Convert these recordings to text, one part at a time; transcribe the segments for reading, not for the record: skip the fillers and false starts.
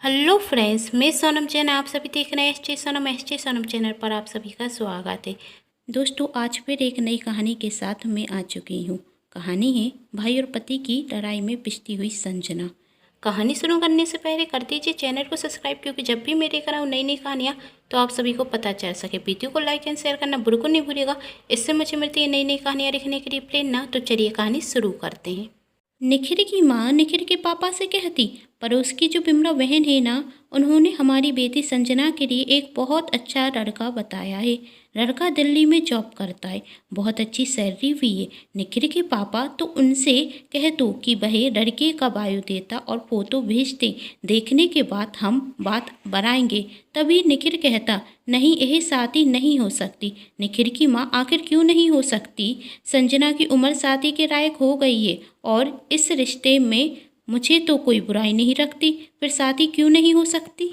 Hello friends, मैं सोनम जैन। आप सभी देख रहे हैं एस जे सोनम चैनल पर आप सभी का स्वागत है। दोस्तों, आज फिर एक नई कहानी के साथ मैं आ चुकी हूँ। कहानी है भाई और पति की लड़ाई में पिसती हुई संजना। कहानी शुरू करने से पहले कर दीजिए चैनल को सब्सक्राइब, क्योंकि जब भी मेरे कराऊँ नई नई कहानियाँ तो आप सभी को पता चल सके। वीडियो को लाइक एंड शेयर करना बिल्कुल नहीं भूलिएगा। इससे मुझे मिलती है नई नई कहानियाँ लिखने के लिए प्रेरणा। तो चलिए कहानी शुरू करते हैं। निखिल की माँ निखिल के पापा से कहती, पड़ोस की जो बिमला बहन है ना, उन्होंने हमारी बेटी संजना के लिए एक बहुत अच्छा लड़का बताया है। लड़का दिल्ली में जॉब करता है, बहुत अच्छी सैलरी भी है। निखिल के पापा तो उनसे कह दो कि वह लड़के का बायोडेटा और फोटो भेज दे, देखने के बाद हम बात बढ़ाएंगे। तभी निखिल कहता, नहीं, यह शादी नहीं हो सकती। निखिल की माँ, आखिर क्यों नहीं हो सकती? संजना की उम्र शादी के लायक हो गई है और इस रिश्ते में मुझे तो कोई बुराई नहीं रखती, फिर शादी क्यों नहीं हो सकती?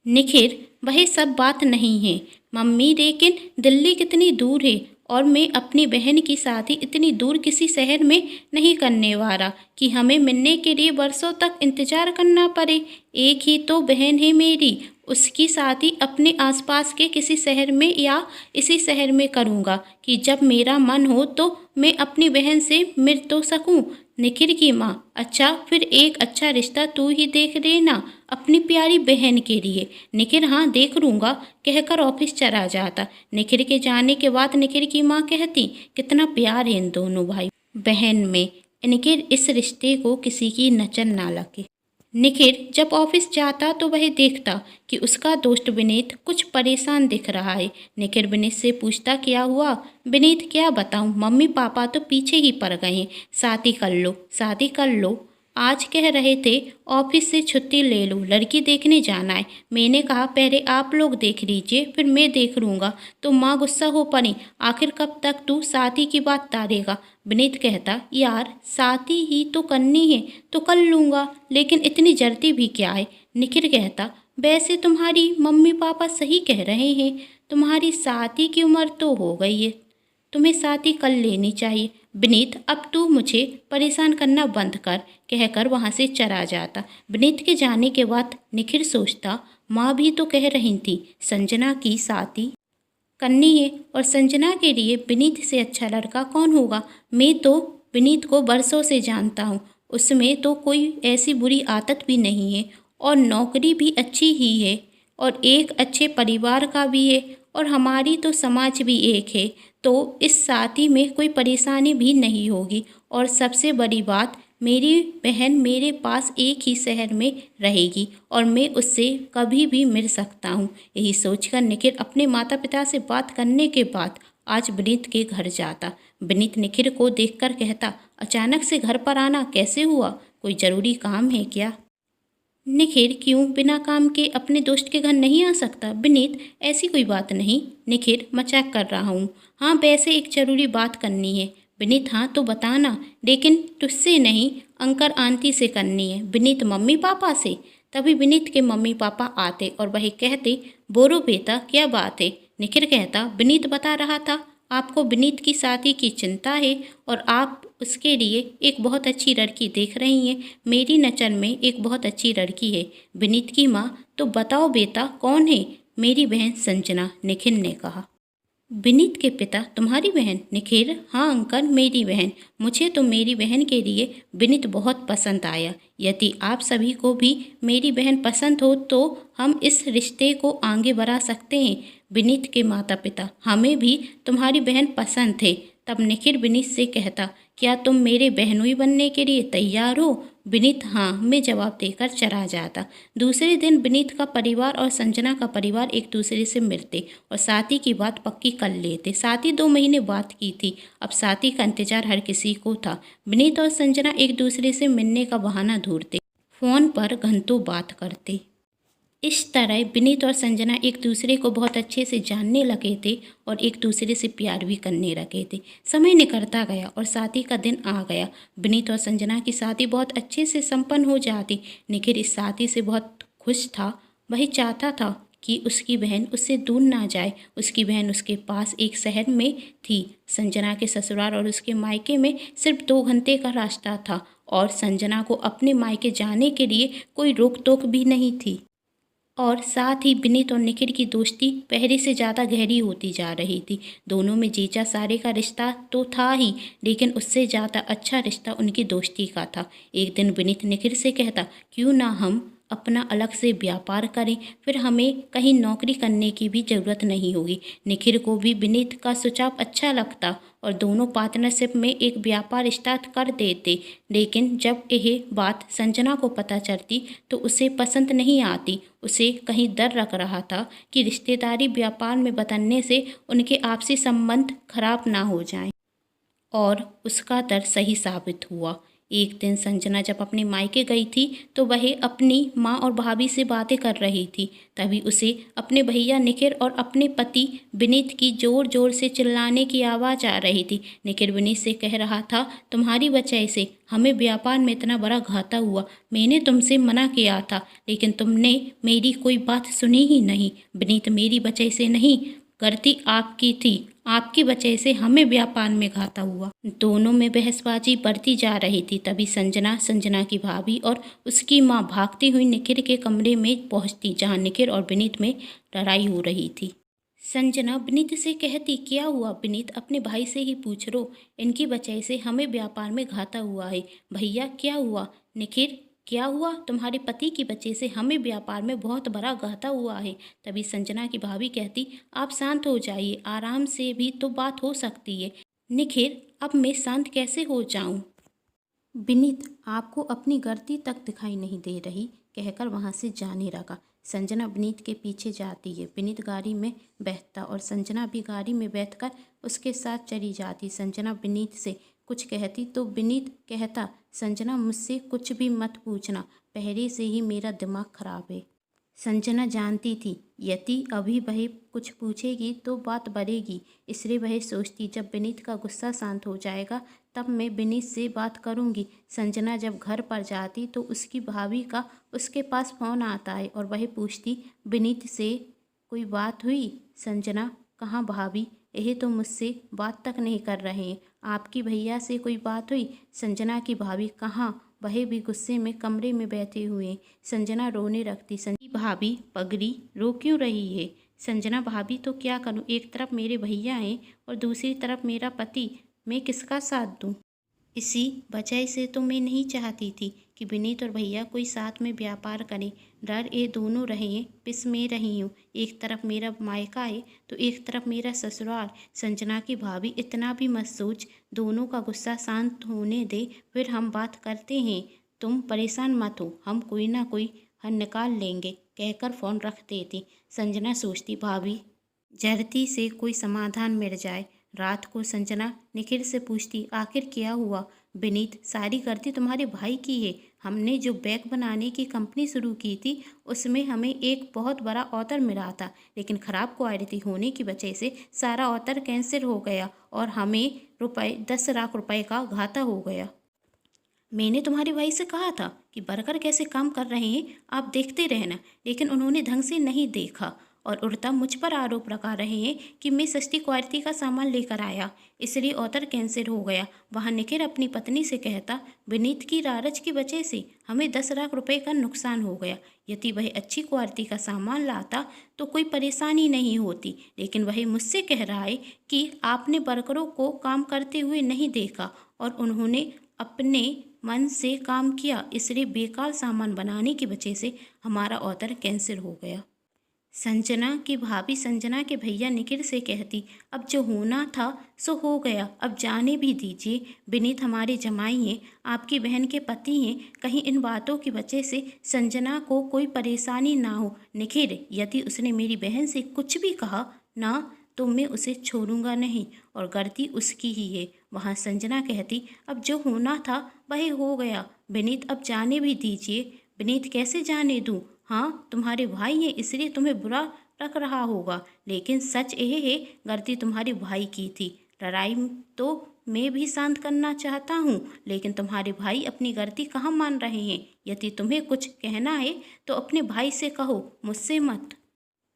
निखिल, वह सब बात नहीं है मम्मी, लेकिन दिल्ली कितनी दूर है और मैं अपनी बहन की शादी इतनी दूर किसी शहर में नहीं करने वाला कि हमें मिलने के लिए वर्षों तक इंतजार करना पड़े। एक ही तो बहन है मेरी, उसकी शादी अपने आसपास के किसी शहर में या इसी शहर में करूँगा कि जब मेरा मन हो तो मैं अपनी बहन से मिल तो सकूँ। निखिल की माँ, अच्छा, फिर एक अच्छा रिश्ता तू ही देख लेना अपनी प्यारी बहन के लिए। निखिल, हाँ देख लूँगा, कहकर ऑफिस चला जाता। निखिल के जाने के बाद निखिल की माँ कहती, कितना प्यार है इन दोनों भाई बहन में, इनके इस रिश्ते को किसी की नज़र ना लगे। निखिल जब ऑफिस जाता तो वह देखता कि उसका दोस्त विनीत कुछ परेशान दिख रहा है। निखिल विनीत से पूछता, क्या हुआ? विनीत, क्या बताऊं, मम्मी पापा तो पीछे ही पड़ गए हैं। शादी कर लो, शादी कर लो। आज कह रहे थे ऑफिस से छुट्टी ले लो, लड़की देखने जाना है। मैंने कहा पहले आप लोग देख लीजिए, फिर मैं देख लूँगा। तो माँ गुस्सा हो पड़ी, आखिर कब तक तू शादी की बात टालेगा? विनीत कहता, यार शादी ही तो करनी है तो कर लूँगा, लेकिन इतनी जल्दी भी क्या है? निखिल कहता, वैसे तुम्हारी मम्मी पापा सही कह रहे हैं, तुम्हारी शादी की उम्र तो हो गई है, तुम्हें शादी कर लेनी चाहिए। विनीत, अब तू मुझे परेशान करना बंद कर, कहकर वहाँ से चला जाता। विनीत के जाने के बाद निखिल सोचता, माँ भी तो कह रही थी संजना की शादी करनी है, और संजना के लिए विनीत से अच्छा लड़का कौन होगा? मैं तो विनीत को बरसों से जानता हूँ, उसमें तो कोई ऐसी बुरी आदत भी नहीं है और नौकरी भी अच्छी ही है और एक अच्छे परिवार का भी है, और हमारी तो समाज भी एक है, तो इस शादी में कोई परेशानी भी नहीं होगी। और सबसे बड़ी बात, मेरी बहन मेरे पास एक ही शहर में रहेगी और मैं उससे कभी भी मिल सकता हूँ। यही सोचकर निखिल अपने माता पिता से बात करने के बाद आज विनीत के घर जाता। विनीत निखिल को देखकर कहता, अचानक से घर पर आना कैसे हुआ? कोई ज़रूरी काम है क्या? निखिल, क्यों, बिना काम के अपने दोस्त के घर नहीं आ सकता? विनीत, ऐसी कोई बात नहीं। निखिल, मजाक कर रहा हूँ। हाँ, वैसे एक ज़रूरी बात करनी है। विनीत, हाँ तो बताना, लेकिन तुझसे नहीं, अंकल आंटी से करनी है। विनीत, मम्मी पापा से? तभी विनीत के मम्मी पापा आते और वही कहते, बोलो बेटा, क्या बात है? निखिल कहता, विनीत बता रहा था आपको विनीत की शादी की चिंता है और आप उसके लिए एक बहुत अच्छी लड़की देख रही हैं। मेरी नज़र में एक बहुत अच्छी लड़की है। विनीत की माँ, तो बताओ बेटा, कौन है? मेरी बहन संजना, निखिल ने कहा। विनीत के पिता, तुम्हारी बहन? निखिल, हाँ अंकल, मेरी बहन। मुझे तो मेरी बहन के लिए विनीत बहुत पसंद आया। यदि आप सभी को भी मेरी बहन पसंद हो तो हम इस रिश्ते को आगे बढ़ा सकते हैं। विनीत के माता पिता, हमें भी तुम्हारी बहन पसंद थे। तब निखिल विनीत से कहता, क्या तुम मेरे बहनोई बनने के लिए तैयार हो? विनीत, हाँ, मैं जवाब देकर चला जाता। दूसरे दिन विनीत का परिवार और संजना का परिवार एक दूसरे से मिलते और शादी की बात पक्की कर लेते। शादी 2 महीने बाद की थी, अब शादी का इंतजार हर किसी को था। विनीत और संजना एक दूसरे से मिलने का बहाना ढूंढते, फोन पर घंटों बात करते। इस तरह विनीत और संजना एक दूसरे को बहुत अच्छे से जानने लगे थे और एक दूसरे से प्यार भी करने लगे थे। समय निकलता गया और शादी का दिन आ गया। विनीत और संजना की शादी बहुत अच्छे से संपन्न हो जाती। निखिल इस शादी से बहुत खुश था। वही चाहता था कि उसकी बहन उससे दूर ना जाए। उसकी बहन उसके पास एक शहर में थी। संजना के ससुराल और उसके मायके में सिर्फ 2 घंटे का रास्ता था और संजना को अपने मायके जाने के लिए कोई रोक टोक भी नहीं थी। और साथ ही विनीत और निखिल की दोस्ती पहले से ज़्यादा गहरी होती जा रही थी। दोनों में जीजा सारे का रिश्ता तो था ही, लेकिन उससे ज़्यादा अच्छा रिश्ता उनकी दोस्ती का था। एक दिन विनीत निखिल से कहता, क्यों ना हम अपना अलग से व्यापार करें, फिर हमें कहीं नौकरी करने की भी ज़रूरत नहीं होगी। निखिल को भी विनीत का सुझाव अच्छा लगता और दोनों पार्टनरशिप में एक व्यापार स्टार्ट कर देते। लेकिन जब यह बात संजना को पता चलती तो उसे पसंद नहीं आती। उसे कहीं डर लग रहा था कि रिश्तेदारी व्यापार में बदलने से उनके आपसी संबंध खराब ना हो जाएं। और उसका डर सही साबित हुआ। एक दिन संजना जब अपने मायके गई थी तो वह अपनी माँ और भाभी से बातें कर रही थी। तभी उसे अपने भैया निखिल और अपने पति विनीत की ज़ोर ज़ोर से चिल्लाने की आवाज़ आ रही थी। निखिल विनीत से कह रहा था, तुम्हारी वजह से हमें व्यापार में इतना बड़ा घाटा हुआ। मैंने तुमसे मना किया था लेकिन तुमने मेरी कोई बात सुनी ही नहीं। विनीत, मेरी वजह से नहीं, गलती आपकी थी। आपकी वजह से हमें व्यापार में घाटा हुआ। दोनों में बहसबाजी बढ़ती जा रही थी। तभी संजना की भाभी और उसकी माँ भागती हुई निखिल के कमरे में पहुंचती, जहां निखिल और विनीत में लड़ाई हो रही थी। संजना विनीत से कहती, क्या हुआ विनीत, अपने भाई से ही पूछ लो। इनकी वजह से हमें व्यापार में घाटा हुआ है। भैया क्या हुआ? निखिल, क्या हुआ? तुम्हारे पति की वजह से हमें व्यापार में बहुत बड़ा घाटा हुआ है। तभी संजना की भाभी कहती, आप शांत हो जाइए, आराम से भी तो बात हो सकती है। निखिल, अब मैं शांत कैसे हो जाऊं? विनीत, आपको अपनी गलती तक दिखाई नहीं दे रही, कहकर वहां से जाने लगा। संजना विनीत के पीछे जाती है। विनीत गाड़ी में बैठता और संजना भी गाड़ी में बैठकर उसके साथ चली जाती। संजना विनीत से कुछ कहती तो विनीत कहता, संजना मुझसे कुछ भी मत पूछना, पहले से ही मेरा दिमाग खराब है। संजना जानती थी यदि अभी वह कुछ पूछेगी तो बात बढ़ेगी, इसलिए वह सोचती जब विनीत का गुस्सा शांत हो जाएगा तब मैं विनीत से बात करूंगी। संजना जब घर पर जाती तो उसकी भाभी का उसके पास फ़ोन आता है और वह पूछती, विनीत से कोई बात हुई? संजना, कहाँ भाभी, यह तो मुझसे बात तक नहीं कर रहे हैं। आपकी भैया से कोई बात हुई? संजना की भाभी, कहाँ, वह भी गुस्से में कमरे में बैठे हुए। संजना रोने लगती। भाभी, पगड़ी रो क्यों रही है? संजना, भाभी तो क्या करूं, एक तरफ मेरे भैया हैं और दूसरी तरफ मेरा पति, मैं किसका साथ दूं? इसी वजह से तो मैं नहीं चाहती थी कि विनीत और भैया कोई साथ में व्यापार करें। डर ये दोनों रहे हैं, पिस में रही हूँ। एक तरफ मेरा मायका है तो एक तरफ मेरा ससुराल। संजना की भाभी, इतना भी मत सोच, दोनों का गुस्सा शांत होने दे, फिर हम बात करते हैं। तुम परेशान मत हो, हम कोई ना कोई हल निकाल लेंगे, कहकर फ़ोन रख देती। संजना सोचती, भाभी जल्दी से कोई समाधान मिल जाए। रात को संजना निखिल से पूछती, आखिर क्या हुआ? विनीत, सारी गलती तुम्हारे भाई की है। हमने जो बैग बनाने की कंपनी शुरू की थी उसमें हमें एक बहुत बड़ा ऑर्डर मिला था, लेकिन ख़राब क्वालिटी होने की वजह से सारा ऑर्डर कैंसिल हो गया और हमें 10 लाख रुपए का घाटा हो गया। मैंने तुम्हारे भाई से कहा था कि वर्कर कैसे काम कर रहे हैं आप देखते रहना, लेकिन उन्होंने ढंग से नहीं देखा और उल्टा मुझ पर आरोप लगा रहे हैं कि मैं सस्ती क्वालिटी का सामान लेकर आया, इसलिए ऑर्डर कैंसिल हो गया। वहाँ निखिल अपनी पत्नी से कहता, विनीत की लालच की वजह से हमें 10 लाख रुपए का नुकसान हो गया। यदि वह अच्छी क्वालिटी का सामान लाता तो कोई परेशानी नहीं होती, लेकिन वह मुझसे कह रहा है कि आपने वर्करों को काम करते हुए नहीं देखा और उन्होंने अपने मन से काम किया, इसलिए बेकार सामान बनाने की वजह से हमारा ऑर्डर कैंसिल हो गया। संजना की भाभी संजना के भैया निखिल से कहती, अब जो होना था सो हो गया, अब जाने भी दीजिए। विनीत हमारे जमाई हैं, आपकी बहन के पति हैं, कहीं इन बातों की वजह से संजना को कोई परेशानी ना हो। निखिल, यदि उसने मेरी बहन से कुछ भी कहा ना तो मैं उसे छोड़ूंगा नहीं और गलती उसकी ही है। वहाँ संजना कहती, अब जो होना था वही हो गया। विनीत, अब जाने भी दीजिए। विनीत, कैसे जाने दूँ? हाँ, तुम्हारे भाई हैं इसलिए तुम्हें बुरा लग रहा होगा, लेकिन सच यह है गलती तुम्हारे भाई की थी। लड़ाई तो मैं भी शांत करना चाहता हूँ, लेकिन तुम्हारे भाई अपनी गलती कहाँ मान रहे हैं। यदि तुम्हें कुछ कहना है तो अपने भाई से कहो, मुझसे मत।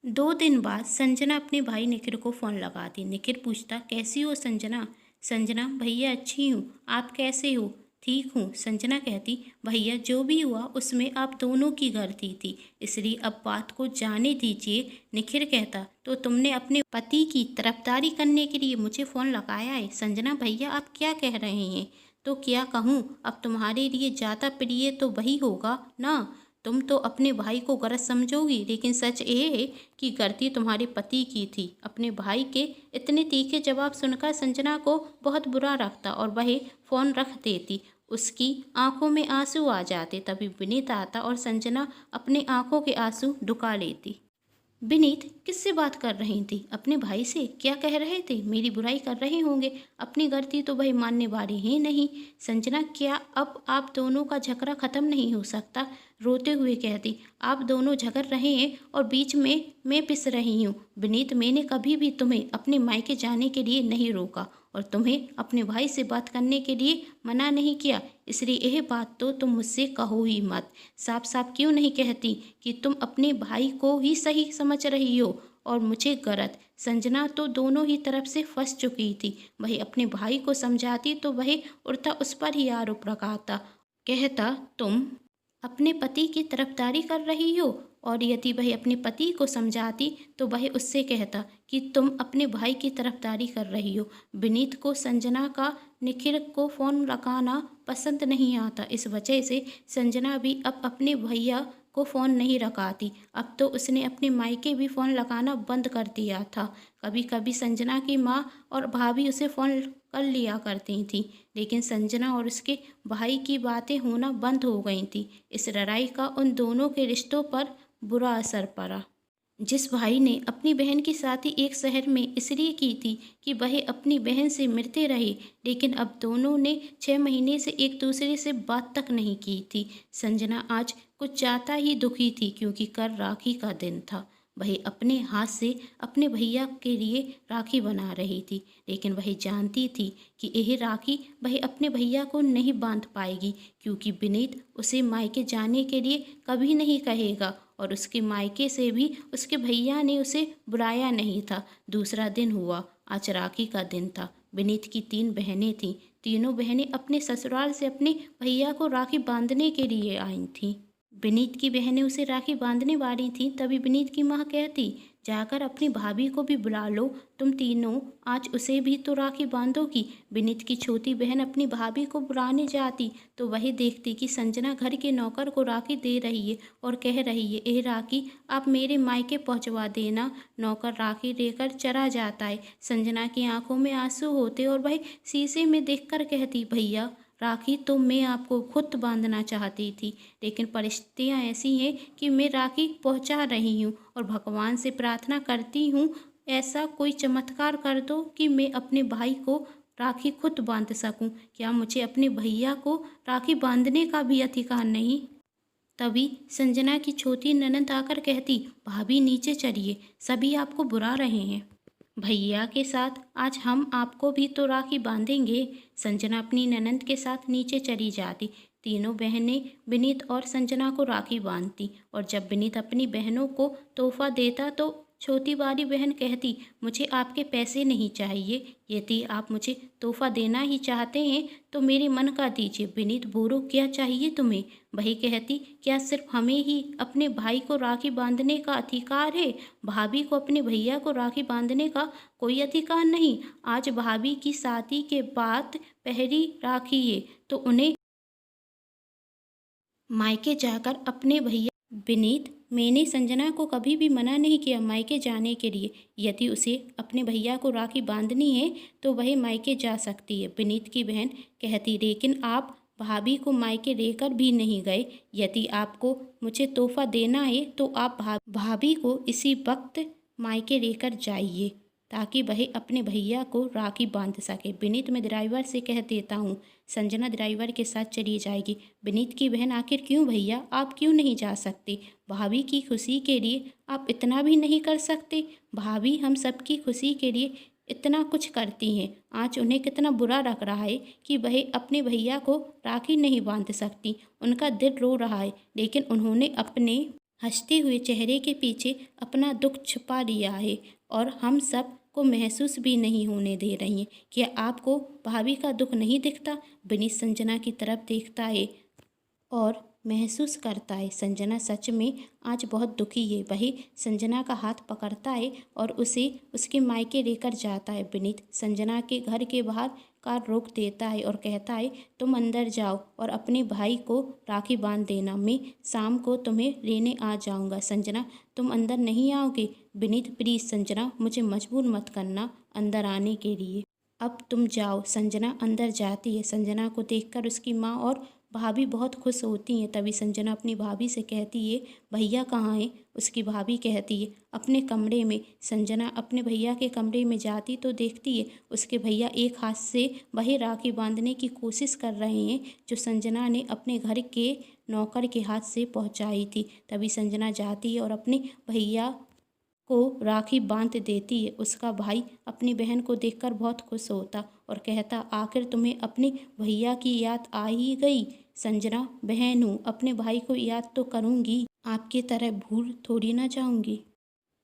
2 दिन बाद संजना अपने भाई निखिल को फ़ोन लगाती। निखिल पूछता, कैसी हो संजना? संजना, भैया अच्छी हूँ, आप कैसे हो? ठीक हूँ। संजना कहती, भैया जो भी हुआ उसमें आप दोनों की गलती थी, इसलिए अब बात को जाने दीजिए। निखिल कहता, तो तुमने अपने पति की तरफदारी करने के लिए मुझे फ़ोन लगाया है? संजना, भैया आप क्या कह रहे हैं? तो क्या कहूँ, अब तुम्हारे लिए ज़्यादा प्रिय तो वही होगा ना। तुम तो अपने भाई को गलत समझोगी, लेकिन सच ये है कि गलती तुम्हारे पति की थी। अपने भाई के इतने तीखे जवाब सुनकर संजना को बहुत बुरा लगता और वह फ़ोन रख देती। उसकी आंखों में आंसू आ जाते। तभी विनीत आता और संजना अपने आंखों के आंसू ढुका लेती। विनीत किससे बात कर रही थी? अपने भाई से? क्या कह रहे थे? मेरी बुराई कर रहे होंगे। अपनी गलती तो वह मानने वाले हैं नहीं। संजना, क्या अब आप दोनों का झगड़ा खत्म नहीं हो सकता? रोते हुए कहती, आप दोनों झगड़ रहे हैं और बीच में मैं पिस रही हूँ। विनीत, मैंने कभी भी तुम्हें अपने मायके जाने के लिए नहीं रोका और तुम्हें अपने भाई से बात करने के लिए मना नहीं किया, इसलिए यह बात तो तुम मुझसे कहो ही मत। साफ साफ क्यों नहीं कहती कि तुम अपने भाई को ही सही समझ रही हो और मुझे गलत? संजना तो दोनों ही तरफ से फंस चुकी थी। वही अपने भाई को समझाती तो वही उल्टा उस पर ही आरोप लगाता। कहता, तुम अपने पति की तरफदारी कर रही हो, और यदि वह अपने पति को समझाती तो वह उससे कहता कि तुम अपने भाई की तरफदारी कर रही हो। विनीत को संजना का निखिल को फ़ोन लगाना पसंद नहीं आता। इस वजह से संजना भी अब अपने भैया को फ़ोन नहीं लगाती। अब तो उसने अपने मायके भी फ़ोन लगाना बंद कर दिया था। कभी कभी संजना की माँ और भाभी उसे फ़ोन कर लिया करती थी, लेकिन संजना और उसके भाई की बातें होना बंद हो गई थी। इस लड़ाई का उन दोनों के रिश्तों पर बुरा असर पड़ा। जिस भाई ने अपनी बहन की शादी एक शहर में इसलिए की थी कि वह अपनी बहन से मिलते रहे, लेकिन अब दोनों ने 6 महीने से एक दूसरे से बात तक नहीं की थी। संजना आज कुछ ज़्यादा ही दुखी थी, क्योंकि कल राखी का दिन था। वह अपने हाथ से अपने भैया के लिए राखी बना रही थी, लेकिन वह जानती थी कि यह राखी वह अपने भैया को नहीं बांध पाएगी, क्योंकि विनीत उसे मायके जाने के लिए कभी नहीं कहेगा और उसके मायके से भी उसके भैया ने उसे बुलाया नहीं था। दूसरा दिन हुआ। आज राखी का दिन था। विनीत की 3 बहनें थीं। तीनों बहनें अपने ससुराल से अपने भैया को राखी बांधने के लिए आई थीं। विनीत की बहनें उसे राखी बांधने वाली थीं, तभी विनीत की माँ कहती, जाकर अपनी भाभी को भी बुला लो, तुम तीनों आज उसे भी तो राखी बांधोगी। विनीत की छोटी बहन अपनी भाभी को बुलाने जाती तो वही देखती कि संजना घर के नौकर को राखी दे रही है और कह रही है, ए राखी आप मेरे मायके पहुंचवा देना। नौकर राखी लेकर चला जाता है। संजना की आंखों में आंसू होते और वह शीशे में देखकर कहती, भैया राखी तो मैं आपको खुद बांधना चाहती थी, लेकिन परिस्थितियाँ ऐसी हैं कि मैं राखी पहुंचा रही हूँ और भगवान से प्रार्थना करती हूँ ऐसा कोई चमत्कार कर दो कि मैं अपने भाई को राखी खुद बांध सकूं। क्या मुझे अपने भैया को राखी बांधने का भी अधिकार नहीं? तभी संजना की छोटी ननद आकर कहती, भाभी नीचे चलिए, सभी आपको बुला रहे हैं। भैया के साथ आज हम आपको भी तो राखी बांधेंगे। संजना अपनी ननंद के साथ नीचे चली जाती। तीनों बहनें विनीत और संजना को राखी बांधती और जब विनीत अपनी बहनों को तोहफा देता तो छोटी वाली बहन कहती, मुझे आपके पैसे नहीं चाहिए, यदि आप मुझे तोहफा देना ही चाहते हैं तो मेरे मन का दीजिए। विनीत, बोलो क्या चाहिए तुम्हें? वही कहती, क्या सिर्फ हमें ही अपने भाई को राखी बांधने का अधिकार है? भाभी को अपने भैया को राखी बांधने का कोई अधिकार नहीं? आज भाभी की शादी के बाद पहली राखी है तो उन्हें मायके जाकर अपने भैया। विनीत, मैंने संजना को कभी भी मना नहीं किया मायके जाने के लिए। यदि उसे अपने भैया को राखी बांधनी है तो वह मायके जा सकती है। विनीत की बहन कहती, लेकिन आप भाभी को मायके लेकर भी नहीं गए। यदि आपको मुझे तोहफा देना है तो आप भाभी को इसी वक्त मायके लेकर जाइए, ताकि वह अपने भैया को राखी बांध सके। विनीत, मैं ड्राइवर से कह देता हूँ। संजना ड्राइवर के साथ चली जाएगी। विनीत की बहन, आखिर क्यों भैया, आप क्यों नहीं जा सकते? भाभी की खुशी के लिए आप इतना भी नहीं कर सकते? भाभी हम सबकी खुशी के लिए इतना कुछ करती हैं। आज उन्हें कितना बुरा लग रहा है कि वह अपने भैया को राखी नहीं बांध सकती। उनका दिल रो रहा है, लेकिन उन्होंने अपने हंसते हुए चेहरे के पीछे अपना दुख छुपा लिया है और हम सब को महसूस भी नहीं होने दे रही हैं। क्या आपको भाभी का दुख नहीं दिखता? विनीत संजना की तरफ देखता है और महसूस करता है संजना सच में आज बहुत दुखी है। वही संजना का हाथ पकड़ता है और उसे उसके मायके लेकर जाता है। विनीत संजना के घर के बाहर कार रोक देता है और कहता है, तुम अंदर जाओ और अपने भाई को राखी बांध देना, मैं शाम को तुम्हें लेने आ जाऊंगा। संजना, तुम अंदर नहीं आओगे? विनीत, प्लीज़ संजना, मुझे मजबूर मत करना अंदर आने के लिए, अब तुम जाओ। संजना अंदर जाती है। संजना को देखकर उसकी माँ और भाभी बहुत खुश होती हैं। तभी संजना अपनी भाभी से कहती है, भैया कहाँ हैं? उसकी भाभी कहती है, अपने कमरे में। संजना अपने भैया के कमरे में जाती तो देखती है उसके भैया एक हाथ से वही राखी बांधने की कोशिश कर रहे हैं जो संजना ने अपने घर के नौकर के हाथ से पहुंचाई थी। तभी संजना जाती है और अपने भैया को राखी बांध देती है। उसका भाई अपनी बहन को देखकर बहुत खुश होता और कहता, आखिर तुम्हें अपने भैया की याद आ ही गई। संजना, बहन हूँ, अपने भाई को याद तो करूँगी, आपकी तरह भूल थोड़ी ना जाऊँगी।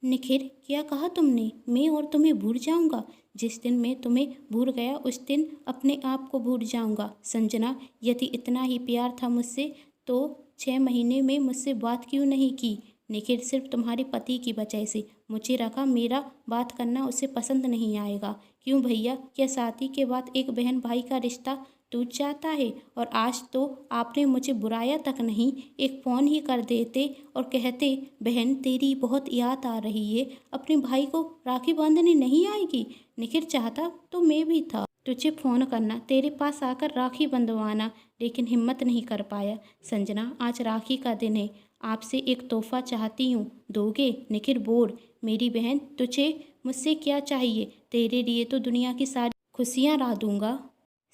निखिल, क्या कहा तुमने? मैं और तुम्हें भूल जाऊंगा? जिस दिन मैं तुम्हें भूल गया उस दिन अपने आप को भूल जाऊंगा। संजना, यदि इतना ही प्यार था मुझसे तो 6 महीने में मुझसे बात क्यों नहीं की? निखिल, सिर्फ तुम्हारे पति की वजह से। मुझे रखा मेरा बात करना उसे पसंद नहीं आएगा। क्यों भैया, क्या शादी के बाद एक बहन भाई का रिश्ता टूट जाता है? और आज तो आपने मुझे बुलाया तक नहीं, एक फ़ोन ही कर देते और कहते, बहन तेरी बहुत याद आ रही है, अपने भाई को राखी बांधने नहीं आएगी? निखिल, चाहता तो मैं भी था तुझे फ़ोन करना, तेरे पास आकर राखी बंधवाना, लेकिन हिम्मत नहीं कर पाया। संजना, आज राखी का दिन है, आपसे एक तोहफा चाहती हूँ, दोगे? निखिल, बोल। मेरी बहन, तुझे मुझसे क्या चाहिए? तेरे लिए तो दुनिया की सारी खुशियाँ ला दूंगा।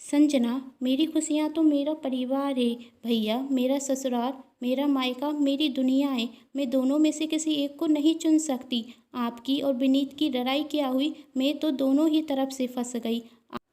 संजना, मेरी खुशियाँ तो मेरा परिवार है भैया, मेरा ससुराल, मेरा मायका, मेरी दुनिया है। मैं दोनों में से किसी एक को नहीं चुन सकती। आपकी और विनीत की लड़ाई क्या हुई? मैं तो दोनों ही तरफ से फंस गई।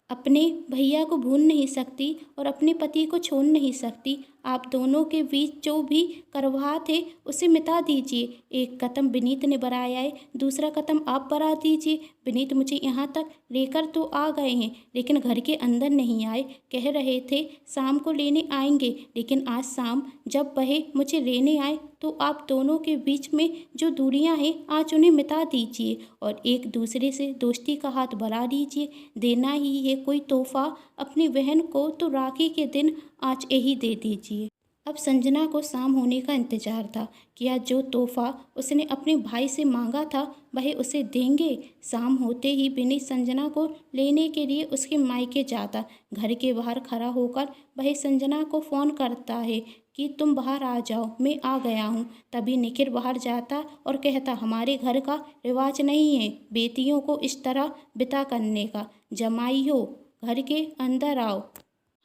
अपने भैया को भूल नहीं सकती और अपने पति को छोड़ नहीं सकती। आप दोनों के बीच जो भी करवाह थे उसे मिटा दीजिए। एक कदम विनीत ने बढ़ाया है, दूसरा कदम आप बढ़ा दीजिए। विनीत मुझे यहाँ तक लेकर तो आ गए हैं, लेकिन घर के अंदर नहीं आए। कह रहे थे शाम को लेने आएंगे, लेकिन आज शाम जब वह मुझे लेने आए तो आप दोनों के बीच में जो दूरियां हैं आज उन्हें मिटा दीजिए और एक दूसरे से दोस्ती का हाथ बढ़ा दीजिए। देना ही है कोई तोहफा अपनी बहन को तो राखी के दिन आज यही दे दीजिए। अब संजना को शाम होने का इंतजार था। क्या जो तोहफा उसने अपने भाई से मांगा था वह उसे देंगे? शाम होते ही विनीत संजना को लेने के लिए उसके मायके जाता। घर के बाहर खड़ा होकर वह संजना को फ़ोन करता है कि तुम बाहर आ जाओ, मैं आ गया हूँ। तभी निखिल बाहर जाता और कहता, हमारे घर का रिवाज नहीं है बेटियों को इस तरह बिता करने का। जमाई हो, घर के अंदर आओ।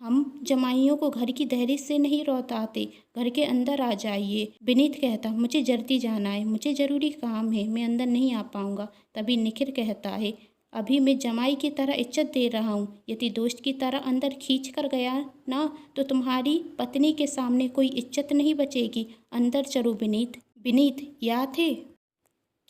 हम जमाइयों को घर की दहलीज से नहीं लौटाते, घर के अंदर आ जाइए। विनीत कहता, मुझे जल्दी जाना है, मुझे ज़रूरी काम है, मैं अंदर नहीं आ पाऊँगा। तभी निखिल कहता है, अभी मैं जमाई की तरह इज्जत दे रहा हूँ, यदि दोस्त की तरह अंदर खींच कर गया ना तो तुम्हारी पत्नी के सामने कोई इज्जत नहीं बचेगी। अंदर चलो विनीत। विनीत, याद है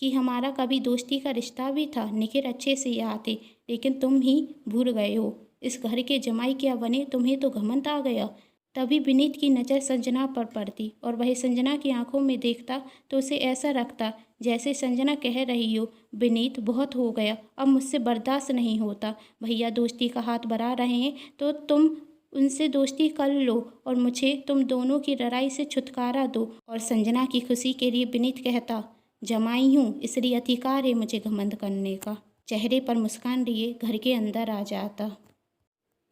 कि हमारा कभी दोस्ती का रिश्ता भी था? निखिल, अच्छे से याद है, लेकिन तुम ही भूल गए हो। इस घर के जमाई क्या बने, तुम्हें तो घमंड आ गया। तभी विनीत की नज़र संजना पर पड़ती और वह संजना की आंखों में देखता तो उसे ऐसा लगता जैसे संजना कह रही हो, विनीत बहुत हो गया, अब मुझसे बर्दाश्त नहीं होता। भैया दोस्ती का हाथ बढ़ा रहे हैं तो तुम उनसे दोस्ती कर लो और मुझे तुम दोनों की लड़ाई से छुटकारा दो। और संजना की खुशी के लिए विनीत कहता, जमाई हूँ इसलिए अधिकार है मुझे घमंड करने का। चेहरे पर मुस्कान लिए घर के अंदर आ जाता।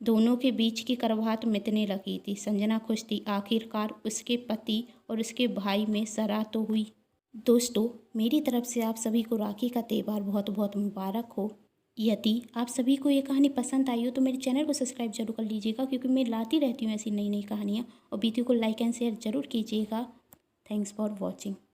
दोनों के बीच की करवाहट मिटने लगी थी। संजना खुश थी, आखिरकार उसके पति और उसके भाई में सराह तो हुई। दोस्तों, मेरी तरफ से आप सभी को राखी का त्यौहार बहुत बहुत मुबारक हो। यदि आप सभी को ये कहानी पसंद आई हो तो मेरे चैनल को सब्सक्राइब जरूर कर लीजिएगा, क्योंकि मैं लाती रहती हूँ ऐसी नई नई कहानियाँ। और वीडियो को लाइक एंड शेयर ज़रूर कीजिएगा। Thanks for watching.